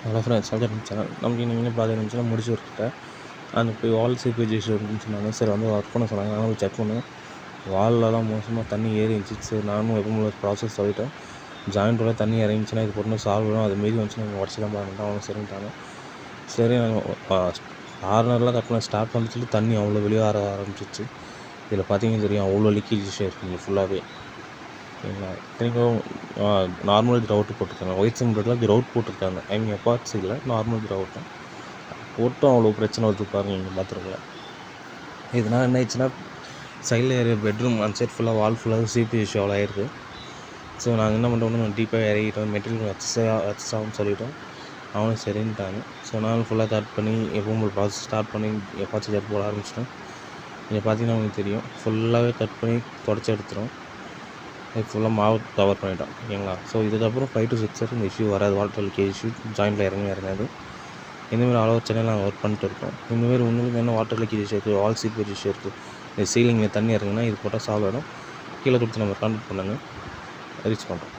Hello friends, welcome channel. நமக்கு நீங்களே பார்த்துருந்துச்சுன்னா முடிச்சு விட்டுட்டேன். அந்த போய் வால் சீப்பேஜ் இஷ்யூ இருக்குன்னு சொன்னாங்க. சரி வந்து ஒர்க் பண்ண சொன்னாங்க. நானும் போய் செக் பண்ணேன். வால்லலாம் மோசமாக தண்ணி ஏறிடுச்சு. சரி நானும் எப்போ ப்ராசஸ் சொல்லிட்டேன். ஜாயிண்ட்டோட தண்ணி இறங்கிச்சுன்னா இது போட்டு சால்வ் வரும், அது மீறி வந்துச்சுன்னா நீங்கள் உடச்சி தான் பாருங்கள். அவங்க சரின்ட்டாங்க. சரி நாங்கள் கார்னர்லாம் கட் பண்ண ஸ்டார்ட் பண்ணிட்டு தண்ணி அவ்வளோ வெளியே வர ஆரம்பிச்சிச்சு. இதில் பார்த்தீங்கன்னா தெரியும், அவ்வளோ லீக்கேஜ் இஷ்யூ இருக்குங்க ஃபுல்லாகவே. சரிங்களா? இத்தனைக்கும் நார்மல் கிரவுட்டு போட்டிருக்காங்க. ஒயிட் சிமெண்ட்டில் கிரவுட் போட்டிருக்காங்க. ஐ மீன் எப்பாக்ஸ் இல்லை, நார்மல் கிரவுட்டு போட்டும் அவ்வளோ பிரச்சனை வருது பாருங்கள் நீங்கள் பாத்ரூமில். இதனால் என்ன ஆயிடுச்சுன்னா, சைடில் ஏறிய பெட்ரூம் அந்த சைட் ஃபுல்லாக வால் ஃபுல்லாக சிபி இஷ்யூ அவ்வளோ ஆயிடுது. ஸோ நாங்கள் என்ன பண்ணுறோம்னு டீப்பாக இறங்கிட்டோம், மெட்டீரியல் வச்சான்னு சொல்லிவிட்டோம். அவனும் சரின்ட்டாங்க. ஸோ நானும் ஃபுல்லாக கட் பண்ணி எப்பவும் ப்ராசஸ் ஸ்டார்ட் பண்ணி எப்பாச்சும் ஜெட் போட ஆரம்பிச்சிட்டேன். இங்கே பார்த்தீங்கன்னா உங்களுக்கு தெரியும், ஃபுல்லாகவே கட் பண்ணி தொடச்சி எடுத்துரும். இது ஃபுல்லாக மாவு கவர் பண்ணிட்டோம். ஓகேங்களா? ஸோ இதுக்கப்புறம் 5 to 6 இயர்ஸ் இந்த இஷ்யூ வராது. வாட்டர் லீக்கேஜ் இஷ்யூ ஜாயிண்டில் இறங்காது. இந்தமாரி ஆல் ஓவர் சென்னையில் நாங்கள் ஒர்க் பண்ணிட்டு இருக்கோம். இந்தமாரி உங்களுக்கு என்ன வாட்டர் லீக்கேஜ் இஷ்யூ இருக்குது, வால் சீப்பேஜ் இஷ்யூ இருக்குது, இந்த சீலிங்கில் தண்ணி இறங்குனா இது போட்டால் சால்வ் ஆகிடும். கீழே கொடுத்து நம்ம கான்டாக்ட் பண்ணுங்கள், ரீச் பண்ணுறோம்.